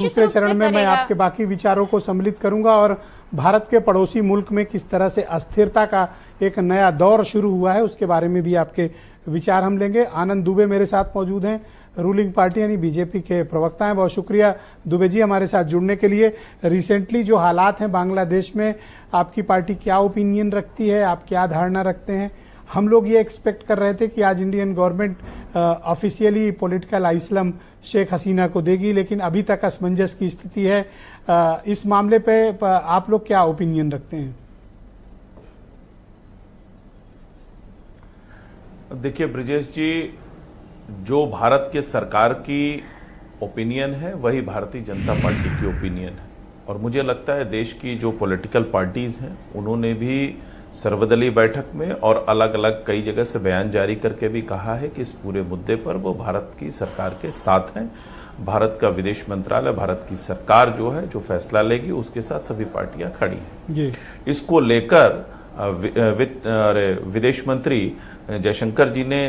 दूसरे चरण में मैं आपके बाकी विचारों को सम्मिलित करूंगा और भारत के पड़ोसी मुल्क में किस तरह से अस्थिरता का एक नया दौर शुरू हुआ है उसके बारे में भी आपके विचार हम लेंगे। आनंद दुबे मेरे साथ मौजूद हैं, रूलिंग पार्टी यानी बीजेपी के प्रवक्ता हैं। बहुत शुक्रिया दुबे जी हमारे साथ जुड़ने के लिए। रिसेंटली जो हालात हैं बांग्लादेश में, आपकी पार्टी क्या ओपिनियन रखती है, आप क्या धारणा रखते हैं? हम लोग ये एक्सपेक्ट कर रहे थे कि आज Indian government officially political asylum Sheikh Hasina को देगी, लेकिन अभी तक असमंजस की स्थिति है। इस मामले पे आप लोग क्या ओपिनियन रखते हैं? देखिए ब्रिजेश जी, जो भारत के सरकार की ओपिनियन है वही भारतीय जनता पार्टी की ओपिनियन है, और मुझे लगता है देश की जो पॉलिटिकल पार्टीज हैं उन्होंने भी सर्वदलीय बैठक में और अलग अलग कई जगह से बयान जारी करके भी कहा है कि इस पूरे मुद्दे पर वो भारत की सरकार के साथ हैं। भारत का विदेश मंत्रालय, भारत की सरकार जो है जो फैसला लेगी उसके साथ सभी पार्टियां खड़ी हैं। इसको लेकर विदेश मंत्री जयशंकर जी ने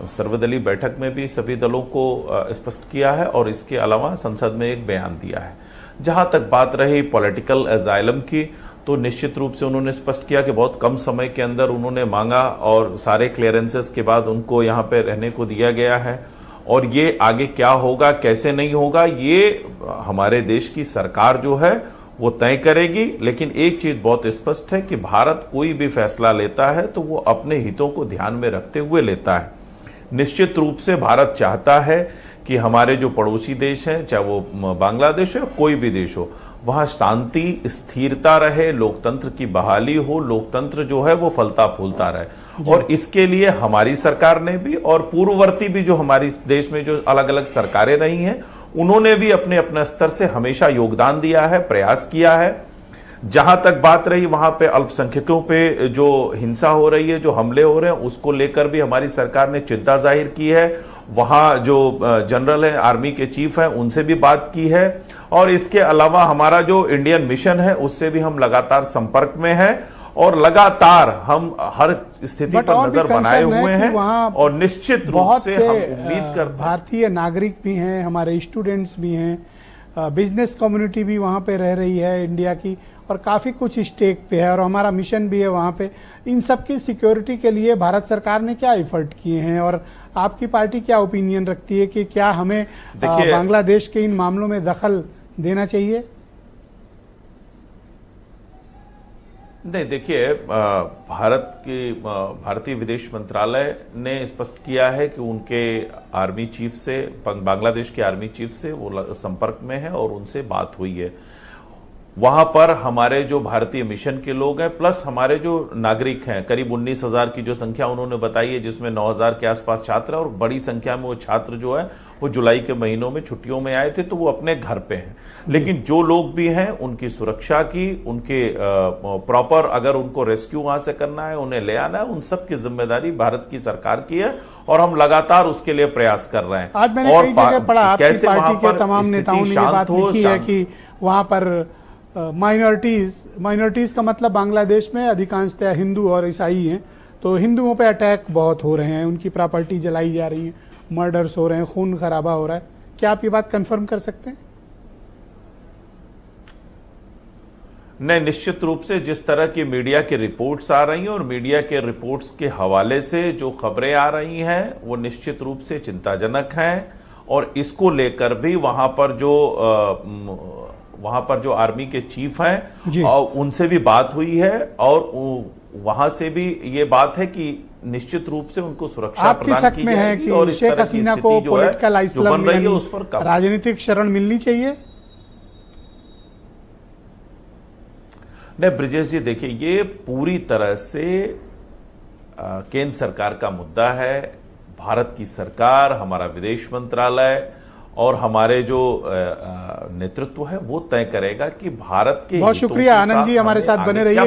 सर्वदलीय बैठक में भी सभी दलों को स्पष्ट किया है, और इसके अलावा संसद में एक बयान दिया है। जहां तक बात रही पॉलिटिकल अजाइलम की, तो निश्चित रूप से उन्होंने स्पष्ट किया कि बहुत कम समय के अंदर उन्होंने मांगा और सारे क्लियरेंसेस के बाद उनको यहां पे रहने को दिया गया है, और ये आगे क्या होगा कैसे नहीं होगा ये हमारे देश की सरकार जो है वो तय करेगी। लेकिन एक चीज बहुत स्पष्ट है कि भारत कोई भी फैसला लेता है तो वो अपने हितों को ध्यान में रखते हुए लेता है। निश्चित रूप से भारत चाहता है कि हमारे जो पड़ोसी देश हैं, चाहे वो बांग्लादेश हो या कोई भी देश हो, वहां शांति स्थिरता रहे, लोकतंत्र की बहाली हो, लोकतंत्र जो है वो फलता फूलता रहे। और इसके लिए हमारी सरकार ने भी और पूर्ववर्ती भी जो हमारी देश में जो अलग अलग सरकारें रही हैं उन्होंने भी अपने अपने स्तर से हमेशा योगदान दिया है, प्रयास किया है। जहां तक बात रही वहां पे अल्पसंख्यकों पे जो हिंसा हो रही है, जो हमले हो रहे हैं, उसको लेकर भी हमारी सरकार ने चिंता जाहिर की है। वहां जो जनरल है, आर्मी के चीफ हैं, उनसे भी बात की है, और इसके अलावा हमारा जो इंडियन मिशन है उससे भी हम लगातार संपर्क में हैं, और लगातार हम हर स्थिति पर नजर बनाए हुए हैं। और निश्चित रूप से हम उम्मीद करते हैं, भारतीय नागरिक भी हैं, हमारे स्टूडेंट्स भी हैं, बिजनेस कम्युनिटी भी वहां पे रह रही है इंडिया की, और काफी कुछ स्टेक पे है, और हमारा मिशन भी है वहां पे। इन सब की सिक्योरिटी के लिए भारत सरकार ने क्या एफर्ट किए हैं, और आपकी पार्टी क्या ओपिनियन रखती है कि क्या हमें बांग्लादेश के इन मामलों में दखल देना चाहिए? नहीं, देखिए, भारतीय विदेश मंत्रालय ने स्पष्ट किया है कि उनके आर्मी चीफ से, बांग्लादेश के आर्मी चीफ से वो संपर्क में है और उनसे बात हुई है। वहां पर हमारे जो भारतीय मिशन के लोग हैं प्लस हमारे जो नागरिक हैं, करीब 19,000 की जो संख्या उन्होंने बताई है, जिसमें 9,000 के आसपास छात्र हैं, और बड़ी संख्या में वो छात्र जो है वो जुलाई के महीनों में छुट्टियों में आए थे, तो वो अपने घर पे हैं। लेकिन जो लोग भी हैं उनकी सुरक्षा की, उनके प्रॉपर अगर उनको रेस्क्यू वहां से करना है, उन्हें ले आना है, उन सब की जिम्मेदारी भारत की सरकार की है, और हम लगातार उसके लिए प्रयास कर रहे हैं। आज मैंने कई जगह पढ़ा, आपकी पार्टी के तमाम नेताओं ने ये बात लिखी है कि वहां पर माइनॉरिटीज का मतलब बांग्लादेश में अधिकांशतः हिंदू और ईसाई हैं, तो हिंदुओं पे अटैक बहुत हो रहे हैं, उनकी प्रॉपर्टी जलाई जा रही है, मर्डर्स हो रहे हैं, खून खराबा हो रहा है। क्या आप ये बात कंफर्म कर सकते हैं? नहीं, निश्चित रूप से जिस तरह की मीडिया की रिपोर्ट्स आ रही हैं और मीडिया के रिपोर्ट्स के हवाले से जो खबरें आ रही हैं वो निश्चित रूप से चिंताजनक हैं, और इसको लेकर भी वहां पर जो आर्मी के चीफ हैं और उनसे भी बात हुई है, और वहां से भी ये बात है कि निश्चित रूप से उनको सुरक्षा प्रदान की जाएगी, और शेख हसीना को पॉलिटिकल आइसलम यानी उस पर राजनीतिक शरण मिलनी चाहिए। नहीं ब्रिजेश जी, देखिए, ये पूरी तरह से केंद्र सरकार का मुद्दा है। भारत की सरकार, हमारा विदेश मंत्रालय और हमारे जो नेतृत्व है वो तय करेगा कि भारत के। बहुत शुक्रिया आनंद जी, हमारे साथ बने रहिएगा।